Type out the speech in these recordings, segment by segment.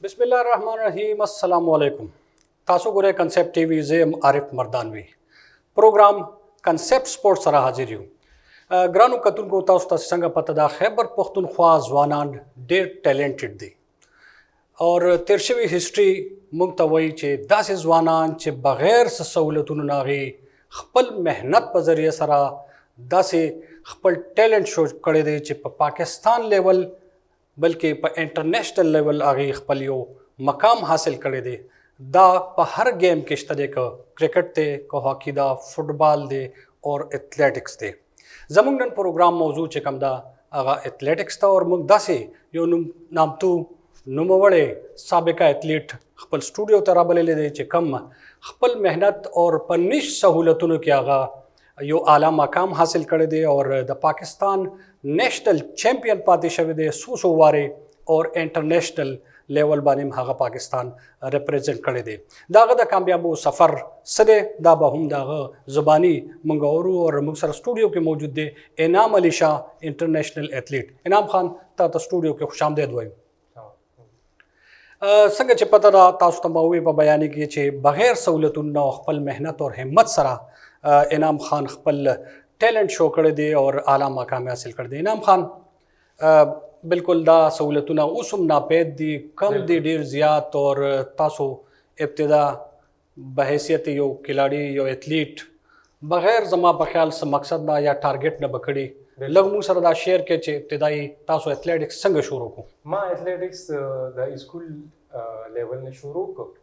बिस्मिल्लाहिर्रहमानिर्रहीम अस्सलाम वालेकुम तासो गुरे कंसेप्ट टीवी ज़ेम आरिफ मर्दानवी प्रोग्राम कंसेप्ट स्पोर्ट्स सरा हाजिर यू ग्रानू कतुन को तासो ता संग पता दा खैबर पख्तूनख्वा जवानान डेर टैलेंटेड दी और तेरशवी हिस्ट्री मुंतवई चे दास जवानान चे बगैर सहूलतुन नागी खपल मेहनत पर जरिए सरा दासे खपल टैलेंट शो करे दे चे पाकिस्तान लेवल बल्कि पे इंटरनेशनल लेवल आगे खपल यो मकाम हासिल करे दे दा पे हर गेम के इश्तदे का क्रिकेट दे को हॉकी दा फुटबॉल दे और एथलेटिक्स दे जमुंगन प्रोग्राम मौजू चे कम दा आगा एथलेटिक्स दा और मुंग दासे यो नाम तू नुमवड़े साबिका एथलीट खपल स्टूडियो तरा बले ले दे चे कम खपल मेहनत और पनिश सहूलतुन के आगा यो आला मकाम हासिल करे दे और द पाकिस्तान नेशनल चैम्पियन पाते शवे दे सूसो वारे और इंटरनेशनल लेवल बाने हागा पाकिस्तान रिप्रेजेंट करे दे दागा दा कामयाबो सफ़र सदे दाबा हम दागा ज़ुबानी मंगौरू और मुंगसर स्टूडियो के मौजूद दे इनाम अली शाह इंटरनेशनल एथलीट इनाम खान ता स्टूडियो के खुशामदेद वही संग चे पता दा तासु तमावी पर बयानी की चे बगैर सहूलतुन न खपल मेहनत और हिम्मत सरा इनाम खान खपल टैलेंट शो कर दे और आला मकाम हासिल कर दे इनाम खान बिल्कुल दा सहूलतुना उसम नापेद दी कम दी डेर ज़ियात और तासो इब्तिदा बहैसियत यो खिलाड़ी यो एथलीट बगैर जमा बख्याल से मकसद ना या टारगेट न बकड़ी लगमू सरदा शेयर के चे इब्तिदाई तासो एथलेटिक्स संग शुरू को मां एथलेटिक्स द स्कूल लेवल ने शुरू को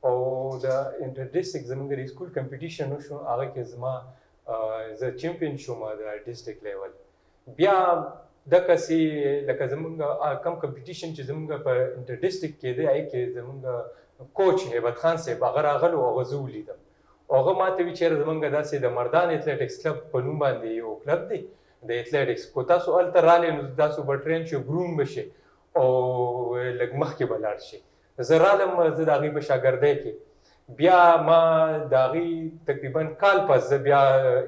और द इंटर डिस्ट्रिक्ट जमगर स्कूल कंपटीशन शो आगे के जमा द चैंपियन शो मा द डिस्ट्रिक्ट लेवल बिया द कसी लक जमगर कम कंपटीशन च जमगर पर इंटर डिस्ट्रिक्ट के दे आई के जमगर कोच हेबत खान से अगर आगल ओ गजूली द ओगा माते विचार जमगर द से द मर्दान एथलेटिक्स क्लब पनु बांधे ओ क्लब दे द एथलेटिक्स को तासो अल्तराले नु तासो बट्रेन शो ग्रूम बशे ओ लग मख के बलार शे زرالم زه د هغې په شاګردۍ کې بیا ما د هغې تقریبا کال پس زه بیا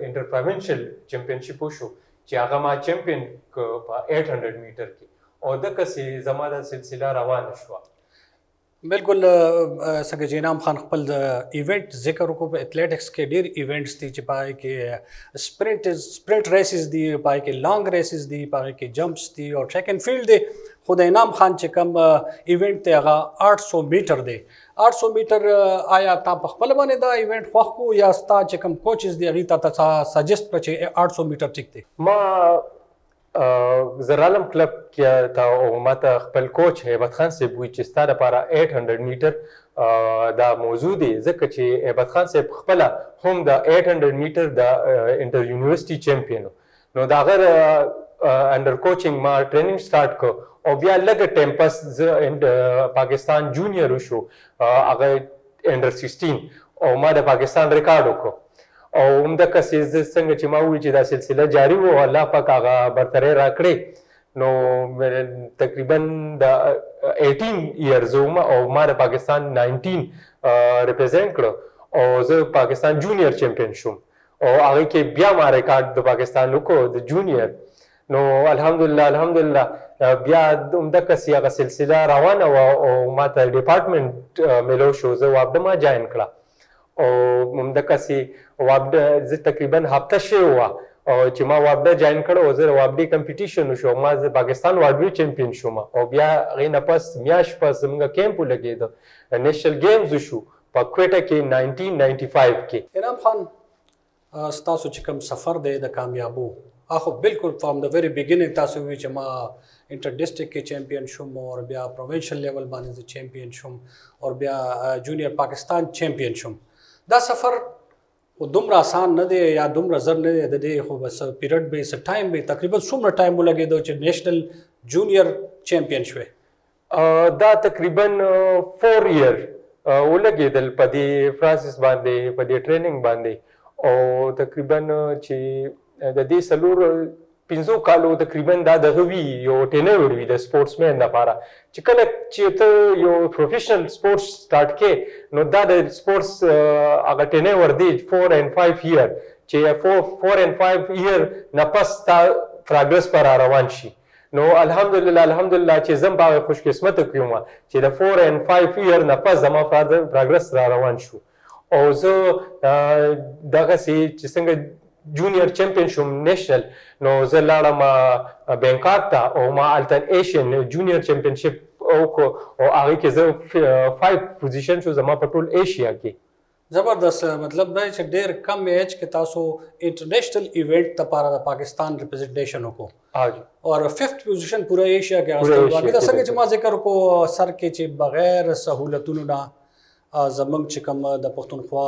انټر پروینشل چمپینشپ وشو چې هغه ما چمپین که په 800 میټر کې او دقسې زما دا سلسله روانه شوه बिल्कुल सके इनाम खान खपल इवेंट ज़िक्र को एथलेटिक्स के ढेर इवेंट्स थी पाए के स्प्रिंट रेसेस दी पाए के लॉन्ग रेसेस दी पाए के जंप्स दी और ट्रैक एंड फील्ड दे खुद इनाम खान चे कम इवेंट ते आगा 800 मीटर दे 800 मीटर आया ता पखपल बने दा इवेंट ख्वाह को या स्ता चे कम कोचेस दी अगी ता सजेस्ट पचे 800 मीटर चिकते ما زرالم کلب کې تا او ماته خپل کوچ هیبت خان صاحب وی چې ستاره لپاره 800 میټر دا موضوع دی ځکه چې هیبت خان صاحب خپل هم د 800 میټر د انټر یونیورسيټي چمپیون نو دا غیر انډر کوچینګ ما ټریننګ سٹارټ کو او بیا لګ ټیمپس پاکستان جونیئر شو هغه انډر 16 او ما د پاکستان ریکارډ وکړو او همدا کسې زه څنګه چې ما وویل چې دا سلسله جاري و الله پاک هغه برترۍ راکړې نو تقریبا د 18 ایئرز وم او ما د پاکستان 19 ریپرزینټ کړو او زه پاکستان جونیئر چمپیون شوم او هغې کې بیا ما ریکارډ د پاکستان وکړو د جونیئر نو الحمدلله بیا همدا کسې هغه سلسله روانه وه او ما ته ډپارټمنټ میلو شو زه وابډه ما جاین کړه او همدقسې وابډه زه تقریبا هفته شوې وه او چې ما وابډه جاین کړه او زه وابډې کمپټیشن وشو ما زه پاکستان وابډې چمپیون شوم او بیا هغې نه پس میاشت پس زموږ کیمپ ولګېده نیشنل گیمز وشو په کویټه کې 1995 کې इनाम खान ستاسو چې کوم سفر دی د کامیابو اخو بالکل فرام د ویری بیګیننګ تاسو وی چې ما انټر ډسټریکټ کې چیمپیون شوم او بیا پروینشل لیول باندې چیمپیون شوم او بیا جونیئر پاکستان چیمپیون شوم دا سفر خو دومره آسان نه دی یا دومره زر نه دی د دې خو بس پیریډ به څه ټایم به تقریبا څومره ټایم ولګېدو چې نیشنل جونیئر چیمپیون شوې دا تقریبا 4 ایئر ولګېدل په دې پروسس باندې په دې ټریننګ باندې او تقریبا چې د دې څلور 5 کالو تقریبا دا دغه وي یو ټینر وي د سپورټسمین لپاره چې کله چې ته یو پروفیشنل سپورټس سٹارټ کې نو دا د سپورټس هغه ټینر دی 4 and 5 ایئر چې 4 and 5 ایئر نه پس تا پروګرس پر روان شي نو الحمدلله چې زم په خوش قسمت کیوم چې د 4 and 5 year نه پس زما پروګرس را روان شو او زه دغه چې څنګه جونیئر چمپیون شوم نېشنل نو زه لاړم بینکاک ته او ما التن ایشین جونیئر چمپیونشپ او هغه کې زه 5 پوزیشن شو زما په ټول ایشیا کې زبردست مطلب دا چې ډېر کم ایج کې تاسو انټرنیشنل ایونٹ لپاره د پاکستان ریپرزنټیشن وکړو اور 5th پوزیشن پورا ایشیا کې غوښتل باقي دا څنګه چې ما ذکر کو سر کې چې بغیر سہولتونو نه زمنګ چې کوم د پښتونخوا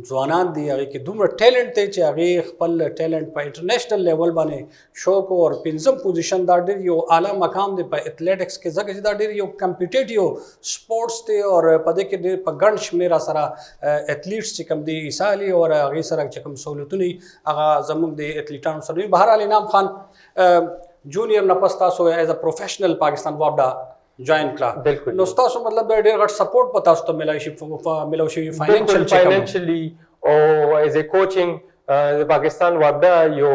ځوانان دي هغه کې دومره ټیلنټ دی چې هغه خپل ټیلنټ په انټرنیشنل لیول باندې شو کو اور 5م پوزیشن دا ډېر یو اعلی مقام دی په ایتھلیټکس کې ځکه چې دا ډېر یو کمپټیټیو سپورتس دی اور په دې کې ډېر په ګڼ شمېره سره ایتھلیټس چې کوم دي ایسالي اور هغه سره چې کوم سہولتونه هغه زموږ د ایتھلیټانو سره بهرحال انعام خان جونیئر نه پس تاسو ایز ا پروفیشنل پاکستان وابډا جوائن کړه نو تاسو مطلب ډېر غټ سپورټ په تاسو ته ملای شي فاینانشلی او ایز ا کوچینګ د پاکستان وابډا یو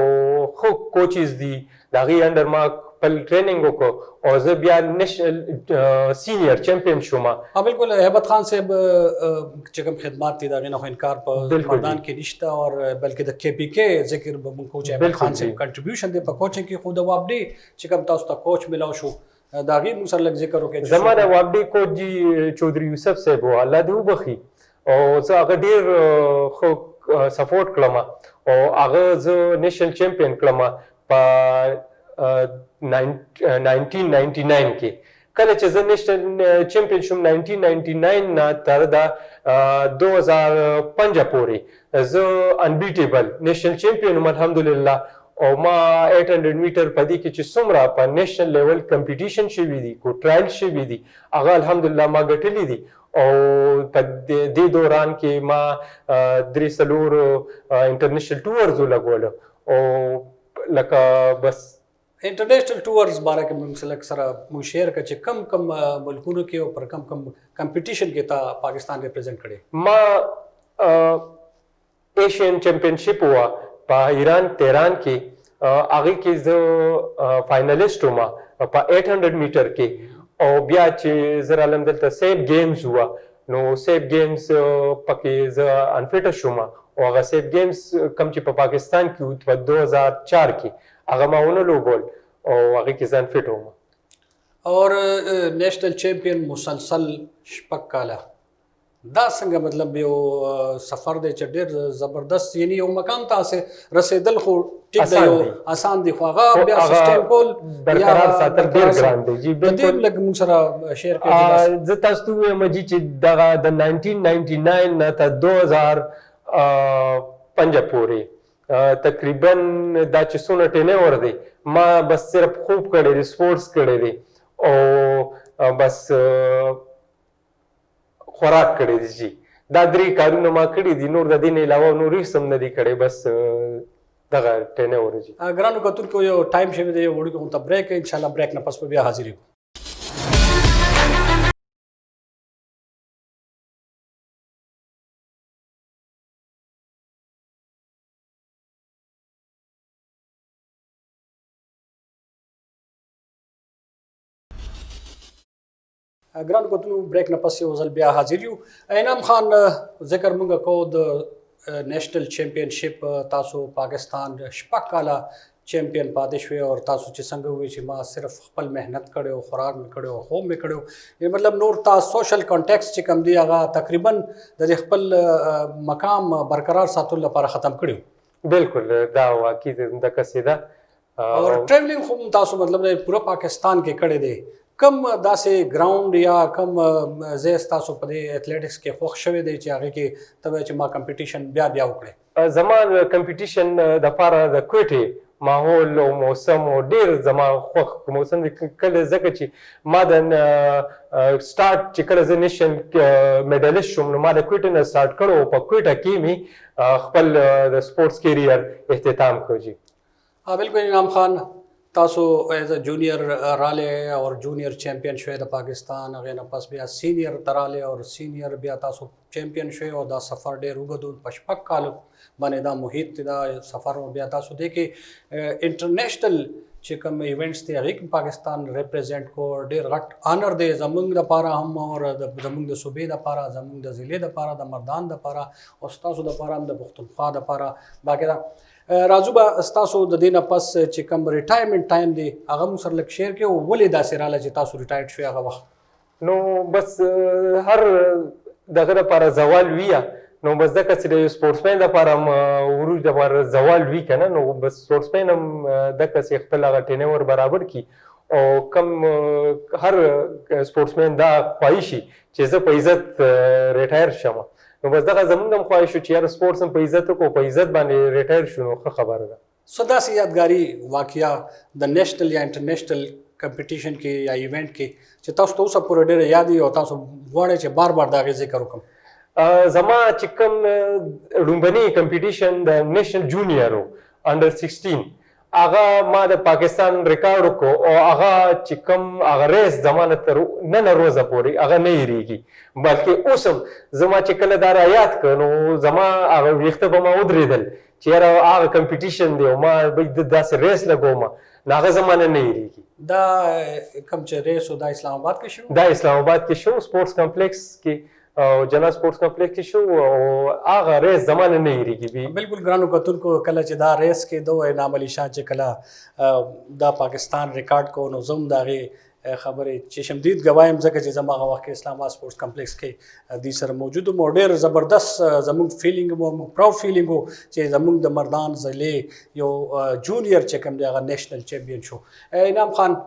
خو کوچز دي د هغې انډر ما خپل ټریننګ وکړو او زه بیا نېشنل سینیئر چمپیون شوم بالکل هیبت خان صاحب چې کوم خدمات دي د هغې نه خو انکار په میدان کې نشته اور بلکې د کې پی کې ذکر به مونږ کوچ هیبت خان صاحب کنټریبیوشن دی په کوچینګ کې خو د وابډې چې کوم تاسو ته کوچ ملاو شو دا غي موږ سره لږ ذکر وکړو زما د وابډې کوچ جی چودھری یوسف صاحب و الله دې وبخي او زه هغه ډېر خو سپورټ کړم او هغه زه نېشنل چمپیون کړم په 1999 کې کله چې زه نېشنل چمپیون شوم 1999 نه تر د 2005 پورې زه انبیټیبل نېشنل چمپیون الحمدلله او ما 800 میټر په دې کې چې څومره په نېشنل لیول کمپټیشن شوي دي کو ټرایل شوي دي هغه الحمدلله ما ګټلي دي او په دې دوران کې ما 3 انټرنیشنل ټورز ولګول او لکه بس انټرنیشنل ټورز باره کې موږ سره موږ شیر کړ چې کم کم ملکونو کې او پر کم کم کمپټیشن کې تا پاکستان ریپرزینټ کړي ما ایشین چمپیونشپ هوا په ایران تهران کې هغه کې زه فائنلیسټ وم په 800 میټر کې او بیا چې زه رالم دلته سیف گیمز هوا نو سیف گیمز پکې زه انفټ شوم او هغه سیف گیمز کم چې په پاکستان کې په 2004 کې هغه ما ونه لوبول او هغه کې ځان فټ وم اور نېشنل چمپیون مسلسل شپږ کاله دا څنګه مطلب یو سفر دی چې ډېر زبردست یعنی یو مقام ته رسیدل خو ټیک دی یو آسان دی خو هغه بیا سیسټم کول برقرار ساتل ډېر ګران دی جی بالکل لږ موږ سره شیر کړئ زه تاسو ته وایم جی چې دغه د 1999 نه تر 2005 پورې تقریبا دا چې څونه ټینور دی ما بس صرف خوب کړی دی سپورټس کړی دی او بس خوراک کړی دی جی دا 3 کارونه ما کړي دي نور د دې نه علاوه نور هیڅ هم نه دي کړی بس دغه ټینور جی ګرانو کتونکو یو ټایم شوی دی یو وړوکی غونته بریک ان شاء الله بریک نه پس به بیا حاضر یو ګران کوتنو بریک نه پس یو ځل بیا حاضر یو انعام خان ذکر مونږ کو د نېشنل چمپیونشپ تاسو پاکستان شپږ کاله چمپیون پاتې شوی او تاسو چې څنګه وی چې ما صرف خپل مهنت کړو خوراک مې کړو خوب مې کړو مطلب نور تاسو سوشل کانټیکس چې کم دی هغه تقریبا د خپل مقام برقرار ساتلو لپاره ختم کړو بالکل دا واقعي د قصیده اور ټریولینګ خو تاسو مطلب پورا پاکستان کې کړی دی کم داسې ګراوند یا کم زیس تاسو په دې ایتھلیټکس کې خوښ شوی دی چې هغه کې تبه چې ما کمپټیشن بیا وکړي زمان کمپټیشن د پاره د کوټي ماحول او موسم او ډیر زما خوښ موسم کله ځکه چې ما د سٹارټ چې کله زه نېشنل میډالست شوم نو ما د کوټي نه سٹارټ کړو په کوټه کې می خپل د سپورتس کیریر اختتام کړو جی بالکل انعام خان تاسو ایز ا جونیئر راله اور جونیئر چمپیون شوی د پاکستان هغه نه پس بیا سینیئر تراله اور سینیئر بیا تاسو چمپیون شوی او دا سفر ډیر وګدو پشپک کال باندې دا محیط دا سفر او بیا تاسو د کې انټرنیشنل چې کوم ایونټس دي هغې کې پاکستان ریپرزینټ کو ډېر غټ آنر دی زمونږ دپاره هم او زمونږ د صوبې دپاره زمونږ د ضلعې دپاره د مردان دپاره او ستاسو دپاره هم د پښتونخوا دپاره باقاعده راځو به ستاسو د دې نه پس چې کوم ریټایرمنټ ټایم دی هغه موږ سره لږ شیر کړئ او ولې داسې راغله چې تاسو ریټایر شوي هغه وخت نو بس هر دغه لپاره زوال ویه نو بس دغه چې د سپورټسمین لپاره وروج لپاره زوال وي که نه نو بس سپورټسمین هم دغه چې خپل هغه ټینور برابر کړي او کم هر سپورټسمین دا خواهی شي چې زه په عزت ریټایر شم نو بس دغه زمونږ هم خواهش شو چې یاره سپورټس هم په عزت وکړو په عزت باندې ریټایر شو نو ښه خبره ده څه داسې یادګاري واقعه د نیشنل یا انټرنیشنل کمپټیشن کې یا ایونټ کې چې تاسو ته اوسه پورې ډېره یاد وي او تاسو غواړئ چې بار بار د هغې ذکر وکړم زما چې کوم لومبني کمپټیشن د نیشنل جونیئر و انډر 16 هغه ما د پاکستان ریکارډ وکړو او هغه چې کوم هغه ریس زمانه تر نن ورځه پورې هغه نه هېرېږي بلکې اوس هم زما چې کله دا رایاد کړ نو زما هغه ویښته به ما ودرېدل چې یاره هغه کمپټیشن دی او ما داسې ریس لګوم نو هغه زما نه هېرېږي دا کوم چې ریس و دا اسلام آباد کې شو دا اسلام آباد کې شو سپورټس کمپلیکس کې او جنرال سپورټس کمپلیکس کې شو او هغه ریس زمانه نه هېرېږي بالکل ګرانو کتونکو کله چې دا ریس کېدو انعام علي شاه چې کله دا پاکستان ریکارډ کو نو زه هم د هغې خبرې چې شمدید ګوایم ځکه چې زما هغه وخت کې اسلام آباد سپورټس کمپلیکس کې دوی سره موجود وم او ډېر زبردست زموږ فیلینګ و موږ پراؤډ فیلینګ و چې زموږ د مردان ضلعې یو جونیئر چې کوم دی هغه نیشنل چیمپین شو انعام خان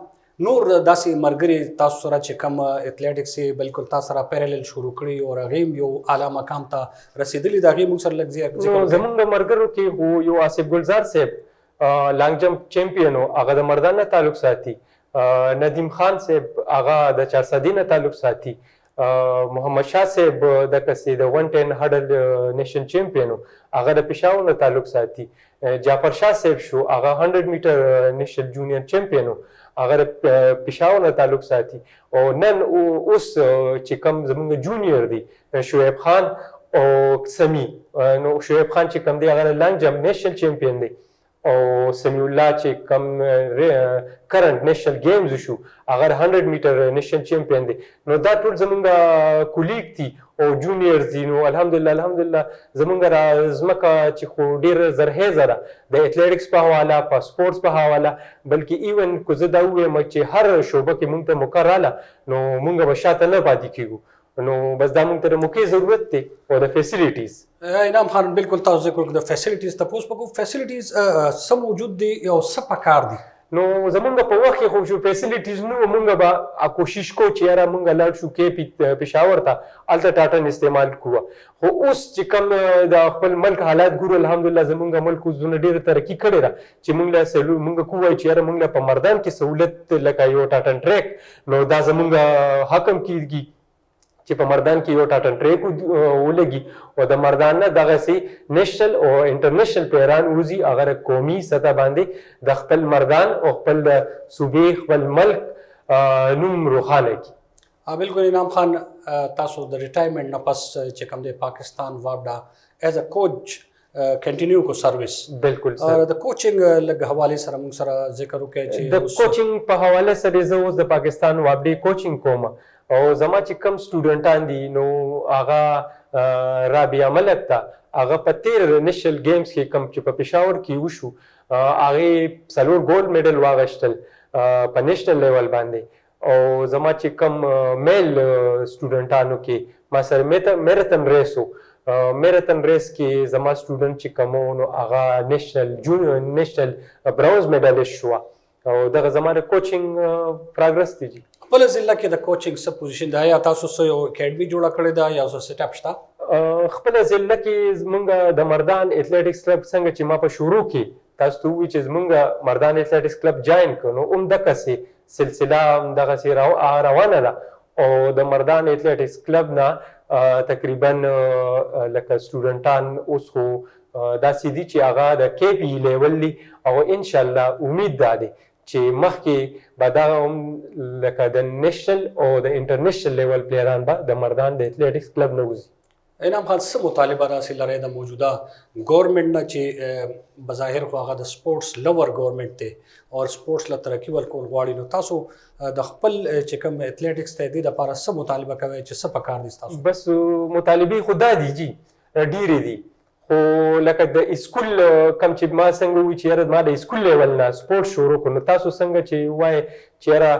نور داسې ملګري تاسو سره چې کوم اتلیټکس یې بالکل تاسو سره پیرالل شروع کړي او هغې هم یو اعلی مقام ته رسېدلي د هغې موږ سره لږ ذکر زموږ ملګرو کې خو یو آصف ګلزار صاحب لانګ جمپ چیمپین و هغه د مردان نه تعلق ساتي ندیم خان صاحب هغه د 400 نه تعلق ساتي محمد شاه صاحب دغه سي د 110 هډل نیشن چیمپین هغه د پېښور نه تعلق ساتي جعفر شاه صاحب شو هغه 100 میټر نیشنل جونیئر چیمپین هغه د پېښور نه تعلق ساتي او نن اوس چې کوم زموږ جونیئر دی شعیب خان او سمی نو شعیب خان چې کوم دی هغه لانګ جمپ نیشنل چیمپین دی او سمیع الله چې کوم کرنٹ نیشنل گیمز شو هغه 100 میټر نیشنل چیمپین دی نو دا ټول زمونږ کولیګ دي او جونیئرز دي نو الحمدلله زمونږ را ځمکه چې خو ډېر زرهیزه ده د اتلیټکس په حواله په سپورټس په حواله بلکې ایون که زه دا ووایم چې هر شعبه کې مونږ ته موقع راله نو مونږ به شاته نه پاتې کېږو نو بس دا مونږ ته د موقع ضرورت دی او د فیسیلیټیز انعام خان بالکل تاسو ذکر وکړو د فیسیلیټیز تپوس وکړو فیسیلیټیز څه موجود دي او څه پکار دي نو زمونږ په وخت کې خو شو فیسیلیټیز نو مونږ به کوشش کو چې یاره مونږ لاړ شو کې پېښور ته هلته ټاټن استعمال کوه خو اوس چې کوم د خپل ملک حالات ګورو الحمدلله زمونږ ملک اوس دونه ډېره ترقي کړې ده چې مونږ کو وایو چې یاره مونږ په مردان کې سهولت لکه یو ټاټن ټریک نو دا زمونږ حق هم کېږي چې په مردان کې یو ټاټن ټریک ولګي او د مردان نه دغسې نیشنل او انټرنیشنل پیران وځي هغه قومي سطح باندې د خپل مردان او خپل د صوبې خپل ملک نوم روښانه کړي بالکل انعام خان تاسو د ریټایرمنټ نه پس چې کوم دی پاکستان واپډه ایز ا کوچ کنټینیو کو سروس بالکل د کوچینګ لږ حوالې سره موږ سره ذکر وکړئ چې د کوچینګ په حواله سره زه اوس د پاکستان واپډې کوچینګ کوم او زما چې کم سټوډنټان دي نو هغه رابعه ملک ته هغه په 13 نیشنل گیمز کې کم چې په پېښور کې وشو هغې 4 ګولډ میډل واغشتل په نیشنل لیول باندې او زما چې کم میل سټوډنټانو کې ما سره میراتن ریس و میراتن ریس کې زما سټوډنټ چې کوم نو هغه نیشنل براونز میډالست شوه او دغه زما د کوچینګ پروګرس دی خپل ضلع کې د کوچینګ څه پوزیشن دی یا تاسو څه یو اکیډمي جوړه کړې ده یا څه سیټ اپ شته خپل ضلع کې زمونږ د مردان اتلیټکس کلب څنګه چې ما په شروع کې تاسو ته ووایي چې زمونږ مردان اتلیټکس کلب جاین کړو نو هم دغسې سلسله همدغسې روانه ده او د مردان اتلیټکس کلب نه تقریبا لکه سټوډنټان اوس خو داسې دي چې هغه د کے پی لیول دي او انشاءالله امید دا دی چې مخکې به دغه هم لکه د نیشنل او د انټرنیشنل لیول پلیران به د مردان د اتلیټکس کلب نه وځي انعام خان څه مطالبه داسې لرئ د موجوده ګورنمنټ نه چې بظاهر خو هغه د سپورټس لور ګورنمنټ دی او سپورټس له ترقي ورکول غواړي، نو تاسو د خپل چې کوم اتلیټکس دی د لپاره څه مطالبه کوئ چې څه پکار دي تاسو؟ بس مطالبې خو دا دي جي ډېرې دي، خو لکه د اسکول کم چې ما څنګه وي چې یاره ما د اسکول لیول نه سپورټ شروع کړو، نو تاسو څنګه چې وایي چې یاره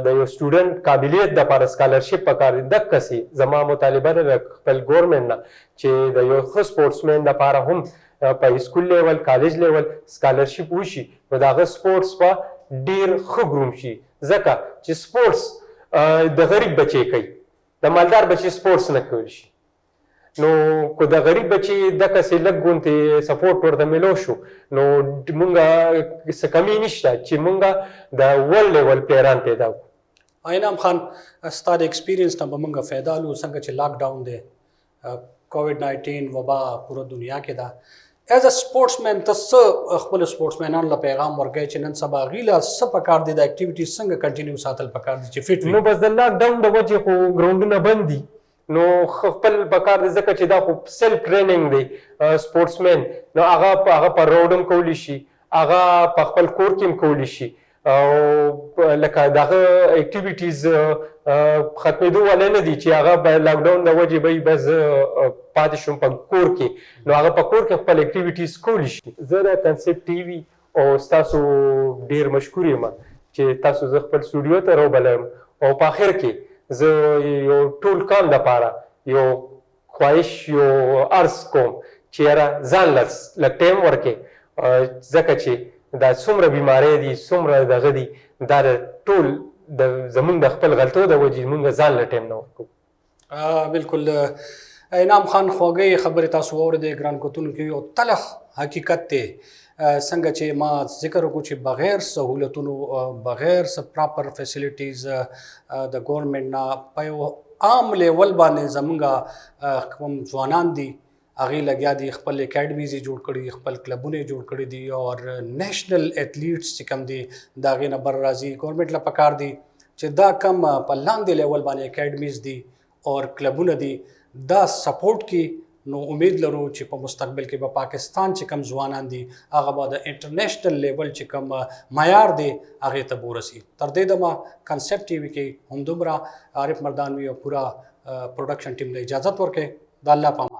د یو سټوډنټ قابلیت دپاره سکالرشپ پکار دی، دقسې زما مطالبه ده د خپل ګورنمنټ نه چې د یو ښه سپورټسمین دپاره هم په اسکول لیول کالج لیول سکالرشپ وشي، نو د هغه سپورټس به ډېر ښه ګروم شي، ځکه چې سپورټس د غریب بچی کوي، د مالدار بچی سپورټس نه کولی شي. نو که د غریب بچي دقسې لږ غوندې سپورټ ورته میلو شو، نو مونږ څه کمی نشته چې مونږ د ورلډ لیول پلیران پیدا کړو. انعام خان ستا د ایکسپیرینس نه به موږ فایده اخلو، څنګه چې لاک ډاون دی، کووډ 19 وبا پوره دنیا کې ده، ایز ا سپورټسمین ته څه خپل سپورټسمینانو له پیغام ورکوي چې نن سبا هغوی له څه پکار دي، د اکټیویټیز څنګه کنټینیو ساتل پکار دي چې فټ وي؟ نو بس د لاک ډاون د وجې خو ګراونډونه بند دي، نو خپل پکار دی ځکه چې دا خو سیلف ټریننګ دی سپورټسمین، نو هغه په روډ هم کولی شي، هغه په خپل کور کې هم کولی شي، او لکه دغه اکټیویټیز ختمېدو والا نه دي چې هغه به لاکډاون د وجې به بس پاتې شم په کور کې، نو هغه په کور کې خپل اکټیویټیز کولی شي. زه د کنسپټ ټي وي او ستاسو ډېر مشکور یم چې تاسو زه خپل سټوډیو ته راوبلم، او په آخر کې زه یو ټول کام دپاره یو خواهش یو عرض کوم چې یاره ځان لږ ټایم ورکړې، ځکه چې دا څومره بیمارۍ دي څومره دغه دي، دا د ټول زمونږ د خپل غلطو د وجې مونږ ځان له ټایم نه ورکوو. بالکل انعام خان خواږی خبرې تاسو واورېدې، ګران کتونکو یو تلخ حقیقت دی، څنګه چې ما ذکر وکړو چې بغیر سهولتونو بغیر څه پراپر فیسیلیټیز د ګورنمنټ نه په یو عام لیول باندې زمونږ کوم ځوانان دي هغوی لګیا دي، خپل اکیډمیز یې جوړ کړي دي، خپل کلبونه یې جوړ کړي دي، او نیشنل ایتھلیټس چې کوم دي د هغې نه بر راځي. ګورنمنټ له پکار دي چې دا کم په لاندې لیول باندې اکیډمیز دي او کلبونه دي دا سپورټ کړي، نو امید لرو چې په مستقبل کې به پاکستان چې کوم ځوانان دي هغه به د انټرنیشنل لیول چې کوم معیار دی هغې ته ورسي. تر دې دمه کنسپټ ټي وي کې همدومره عارف مردانوي او پوره پروډکشن ټیم له اجازت ورکړئ. د الله په امان.